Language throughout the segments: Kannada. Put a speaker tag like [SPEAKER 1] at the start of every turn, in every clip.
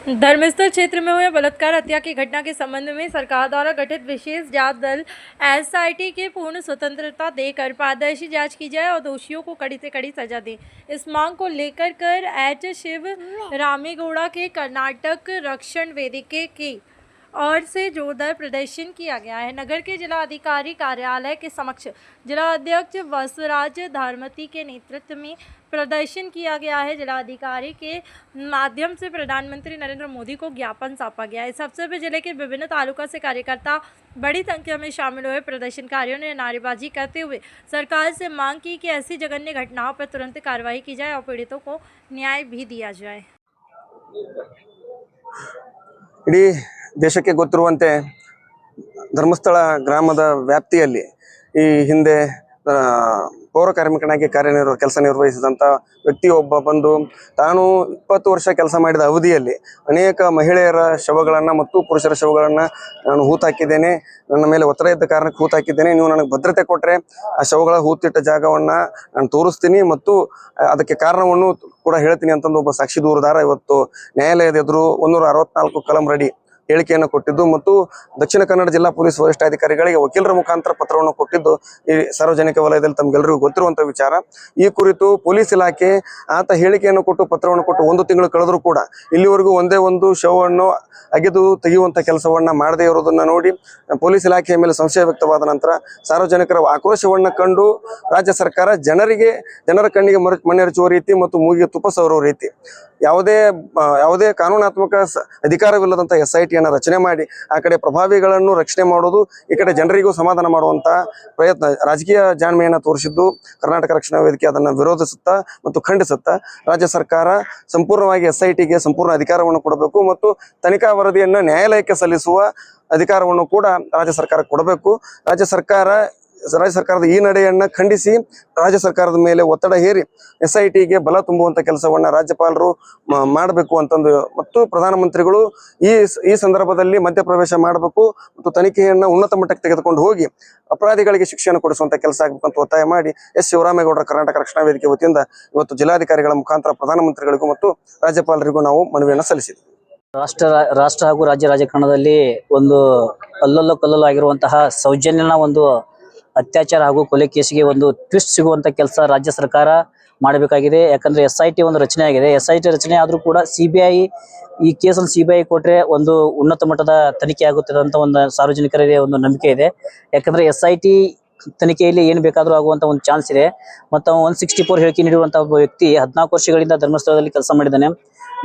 [SPEAKER 1] धर्मस्थल क्षेत्र में हुए बलात्कार हत्या की घटना के संबंध में सरकार द्वारा गठित विशेष जांच दल एसआईटी के पूर्ण स्वतंत्रता देकर पारदर्शी जांच की जाए और दोषियों को कड़ी से कड़ी सजा दें। इस मांग को लेकर एच शिव रामेगौड़ा के कर्नाटक रक्षण वेदिके की और से जोरदार प्रदर्शन किया गया है। नगर के जिला अधिकारी कार्यालय के समक्ष जिला अध्यक्ष वसुराज धारमती के नेतृत्व में प्रदर्शन किया गया है। जिला अधिकारी के माध्यम से प्रधानमंत्री नरेंद्र मोदी को ज्ञापन सौंपा गया। इस अवसर पर जिले के विभिन्न तालुका से कार्यकर्ता बड़ी संख्या में शामिल हुए। प्रदर्शनकारियों ने नारेबाजी करते हुए सरकार से मांग की कि ऐसी जघन्य घटनाओं पर तुरंत कार्रवाई की जाए और पीड़ितों को न्याय भी दिया जाए।
[SPEAKER 2] ಇಡೀ ದೇಶಕ್ಕೆ ಗೊತ್ತಿರುವಂತೆ ಧರ್ಮಸ್ಥಳ ಗ್ರಾಮದ ವ್ಯಾಪ್ತಿಯಲ್ಲಿ ಈ ಹಿಂದೆ ಪೌರ ಕಾರ್ಮಿಕನಾಗಿ ಕೆಲಸ ನಿರ್ವಹಿಸಿದಂಥ ವ್ಯಕ್ತಿಯೊಬ್ಬ ಬಂದು ತಾನು 20 ವರ್ಷ ಕೆಲಸ ಮಾಡಿದ ಅವಧಿಯಲ್ಲಿ ಅನೇಕ ಮಹಿಳೆಯರ ಶವಗಳನ್ನು ಮತ್ತು ಪುರುಷರ ಶವಗಳನ್ನು ನಾನು ಹೂತಾಕಿದ್ದೇನೆ, ನನ್ನ ಮೇಲೆ ಒತ್ತಡ ಇದ್ದ ಕಾರಣಕ್ಕೆ ಹೂತಾಕಿದ್ದೇನೆ, ನೀವು ನನಗೆ ಭದ್ರತೆ ಕೊಟ್ಟರೆ ಆ ಶವಗಳ ಹೂತಿಟ್ಟ ಜಾಗವನ್ನು ನಾನು ತೋರಿಸ್ತೀನಿ ಮತ್ತು ಅದಕ್ಕೆ ಕಾರಣವನ್ನು ಕೂಡ ಹೇಳ್ತೀನಿ ಅಂತಂದು ಒಬ್ಬ ಸಾಕ್ಷಿ ದೂರುದಾರ ಇವತ್ತು ನ್ಯಾಯಾಲಯದ ಎದುರು 164 ಕಲಂ ಅಡಿ ಹೇಳಿಕೆಯನ್ನು ಕೊಟ್ಟಿದ್ದು ಮತ್ತು ದಕ್ಷಿಣ ಕನ್ನಡ ಜಿಲ್ಲಾ ಪೊಲೀಸ್ ವರಿಷ್ಠಾಧಿಕಾರಿಗಳಿಗೆ ವಕೀಲರ ಮುಖಾಂತರ ಪತ್ರವನ್ನು ಕೊಟ್ಟಿದ್ದು ಈ ಸಾರ್ವಜನಿಕ ವಲಯದಲ್ಲಿ ತಮಗೆಲ್ಲರಿಗೂ ಗೊತ್ತಿರುವಂಥ ವಿಚಾರ। ಈ ಕುರಿತು ಪೊಲೀಸ್ ಇಲಾಖೆ ಆತ ಹೇಳಿಕೆಯನ್ನು ಕೊಟ್ಟು ಪತ್ರವನ್ನು ಕೊಟ್ಟು 1 ತಿಂಗಳು ಕಳೆದರೂ ಕೂಡ ಇಲ್ಲಿವರೆಗೂ ಒಂದೇ ಒಂದು ಶವವನ್ನು ಅಗೆದು ತೆಗೆಯುವಂಥ ಕೆಲಸವನ್ನು ಮಾಡದೇ ಇರೋದನ್ನು ನೋಡಿ ಪೊಲೀಸ್ ಇಲಾಖೆಯ ಮೇಲೆ ಸಂಶಯ ವ್ಯಕ್ತವಾದ ನಂತರ ಸಾರ್ವಜನಿಕರ ಆಕ್ರೋಶವನ್ನು ಕಂಡು ರಾಜ್ಯ ಸರ್ಕಾರ ಜನರ ಕಣ್ಣಿಗೆ ಮಣ್ಣೆರಚುವ ರೀತಿ ಮತ್ತು ಮೂಗಿಗೆ ತುಪ್ಪ ಸವರುವ ರೀತಿ ಯಾವುದೇ ಕಾನೂನಾತ್ಮಕ ಅಧಿಕಾರವಿಲ್ಲದಂಥ SITಯನ್ನು ರಚನೆ ಮಾಡಿ ಆ ಕಡೆ ಪ್ರಭಾವಿಗಳನ್ನು ರಕ್ಷಣೆ ಮಾಡೋದು, ಈ ಕಡೆ ಜನರಿಗೂ ಸಮಾಧಾನ ಮಾಡುವಂಥ ಪ್ರಯತ್ನ ರಾಜಕೀಯ ಜಾಣ್ಮೆಯನ್ನು ತೋರಿಸಿದ್ದು ಕರ್ನಾಟಕ ರಕ್ಷಣಾ ವೇದಿಕೆ ಅದನ್ನು ವಿರೋಧಿಸುತ್ತಾ ಮತ್ತು ಖಂಡಿಸುತ್ತಾ ರಾಜ್ಯ ಸರ್ಕಾರ ಸಂಪೂರ್ಣವಾಗಿ SITಗೆ ಸಂಪೂರ್ಣ ಅಧಿಕಾರವನ್ನು ಕೊಡಬೇಕು ಮತ್ತು ತನಿಖಾ ವರದಿಯನ್ನು ನ್ಯಾಯಾಲಯಕ್ಕೆ ಸಲ್ಲಿಸುವ ಅಧಿಕಾರವನ್ನು ಕೂಡ ರಾಜ್ಯ ಸರ್ಕಾರ ಕೊಡಬೇಕು। ರಾಜ್ಯ ಸರ್ಕಾರದ ಈ ನಡೆಯನ್ನು ಖಂಡಿಸಿ ರಾಜ್ಯ ಸರ್ಕಾರದ ಮೇಲೆ ಒತ್ತಡ ಹೇರಿ SITಗೆ ಬಲ ತುಂಬುವಂಥ ಕೆಲಸವನ್ನು ರಾಜ್ಯಪಾಲರು ಮಾಡಬೇಕು ಅಂತಂದು ಮತ್ತು ಪ್ರಧಾನಮಂತ್ರಿಗಳು ಈ ಸಂದರ್ಭದಲ್ಲಿ ಮಧ್ಯಪ್ರವೇಶ ಮಾಡಬೇಕು ಮತ್ತು ತನಿಖೆಯನ್ನು ಉನ್ನತ ಮಟ್ಟಕ್ಕೆ ತೆಗೆದುಕೊಂಡು ಹೋಗಿ ಅಪರಾಧಿಗಳಿಗೆ ಶಿಕ್ಷೆಯನ್ನು ಕೊಡಿಸುವಂಥ ಕೆಲಸ ಆಗಬೇಕು ಅಂತ ಒತ್ತಾಯ ಮಾಡಿ ಶಿವರಾಮೇಗೌಡರ ಕರ್ನಾಟಕ ರಕ್ಷಣಾ ವೇದಿಕೆ ವತಿಯಿಂದ ಇವತ್ತು ಜಿಲ್ಲಾಧಿಕಾರಿಗಳ ಮುಖಾಂತರ ಪ್ರಧಾನಮಂತ್ರಿಗಳಿಗೂ ಮತ್ತು ರಾಜ್ಯಪಾಲರಿಗೂ ನಾವು ಮನವಿಯನ್ನು ಸಲ್ಲಿಸಿದ್ವಿ।
[SPEAKER 3] ರಾಷ್ಟ್ರ ಹಾಗೂ ರಾಜ್ಯ ರಾಜಕಾರಣದಲ್ಲಿ ಒಂದು ಕಲ್ಲಲು ಆಗಿರುವಂತಹ ಸೌಜನ್ಯನ ಒಂದು ಅತ್ಯಾಚಾರ ಹಾಗೂ ಕೊಲೆ ಕೇಸಿಗೆ ಒಂದು ಟ್ವಿಸ್ಟ್ ಸಿಗುವಂತ ಕೆಲಸ ರಾಜ್ಯ ಸರ್ಕಾರ ಮಾಡಬೇಕಾಗಿದೆ। ಯಾಕಂದ್ರೆ SIT ಒಂದು ರಚನೆ ಆಗಿದೆ, SIT ರಚನೆ ಆದ್ರೂ ಕೂಡ CBI ಈ ಕೇಸನ್ನು CBI ಕೊಟ್ರೆ ಒಂದು ಉನ್ನತ ಮಟ್ಟದ ತನಿಖೆ ಆಗುತ್ತದೆ ಅಂತ ಒಂದು ಸಾರ್ವಜನಿಕರಿಗೆ ಒಂದು ನಂಬಿಕೆ ಇದೆ। ಯಾಕಂದ್ರೆ SIT ತನಿಖೆಯಲ್ಲಿ ಏನು ಬೇಕಾದ್ರೂ ಆಗುವಂತ ಒಂದು ಚಾನ್ಸ್ ಇದೆ। ಮತ್ತು 164 ಹೇಳಿಕೆ ನೀಡುವಂತಹ ಒಬ್ಬ ವ್ಯಕ್ತಿ 14 ವರ್ಷಗಳಿಂದ ಧರ್ಮಸ್ಥಳದಲ್ಲಿ ಕೆಲಸ ಮಾಡಿದ್ದಾನೆ।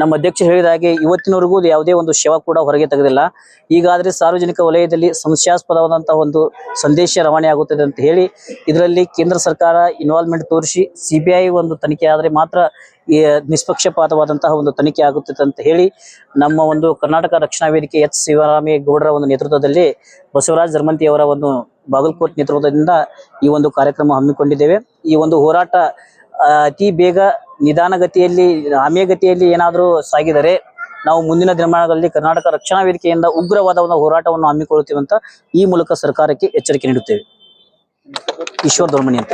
[SPEAKER 3] ನಮ್ಮ ಅಧ್ಯಕ್ಷರು ಹೇಳಿದ ಹಾಗೆ ಇವತ್ತಿನವರೆಗೂ ಯಾವುದೇ ಒಂದು ಶವ ಕೂಡ ಹೊರಗೆ ತೆಗೆದಿಲ್ಲ। ಈಗಾದ್ರೆ ಸಾರ್ವಜನಿಕ ವಲಯದಲ್ಲಿ ಸಂಶಯಾಸ್ಪದವಾದಂತಹ ಒಂದು ಸಂದೇಶ ರವಾನೆ ಆಗುತ್ತದೆ ಅಂತ ಹೇಳಿ ಇದರಲ್ಲಿ ಕೇಂದ್ರ ಸರ್ಕಾರ ಇನ್ವಾಲ್ವ್ಮೆಂಟ್ ತೋರಿಸಿ CBI ಒಂದು ತನಿಖೆ ಆದರೆ ಮಾತ್ರ ಈ ನಿಷ್ಪಕ್ಷಪಾತವಾದಂತಹ ಒಂದು ತನಿಖೆ ಆಗುತ್ತದೆ ಅಂತ ಹೇಳಿ ನಮ್ಮ ಒಂದು ಕರ್ನಾಟಕ ರಕ್ಷಣಾ ವೇದಿಕೆ H ಶಿವರಾಮೇಗೌಡರ ಒಂದು ನೇತೃತ್ವದಲ್ಲಿ ಬಸವರಾಜ್ ಧರ್ಮಂತಿ ಅವರ ಒಂದು ಬಾಗಲಕೋಟ್ ನೇತೃತ್ವದಿಂದ ಈ ಒಂದು ಕಾರ್ಯಕ್ರಮ ಹಮ್ಮಿಕೊಂಡಿದ್ದೇವೆ। ಈ ಒಂದು ಹೋರಾಟ ಅತಿ ಬೇಗ ನಿಧಾನಗತಿಯಲ್ಲಿ ಆಮೆಗತಿಯಲ್ಲಿ ಏನಾದರೂ ಸಾಗಿದರೆ ನಾವು ಮುಂದಿನ ದಿನಮಾನಗಳಲ್ಲಿ ಕರ್ನಾಟಕ ರಕ್ಷಣಾ ವೇದಿಕೆಯಿಂದ ಉಗ್ರವಾದ ಒಂದು ಹೋರಾಟವನ್ನು ಹಮ್ಮಿಕೊಳ್ಳುತ್ತೇವೆ ಅಂತ ಈ ಮೂಲಕ ಸರ್ಕಾರಕ್ಕೆ ಎಚ್ಚರಿಕೆ ನೀಡುತ್ತೇವೆ। ಈಶ್ವರ್ ದೊರ್ಮನಿ ಅಂತ।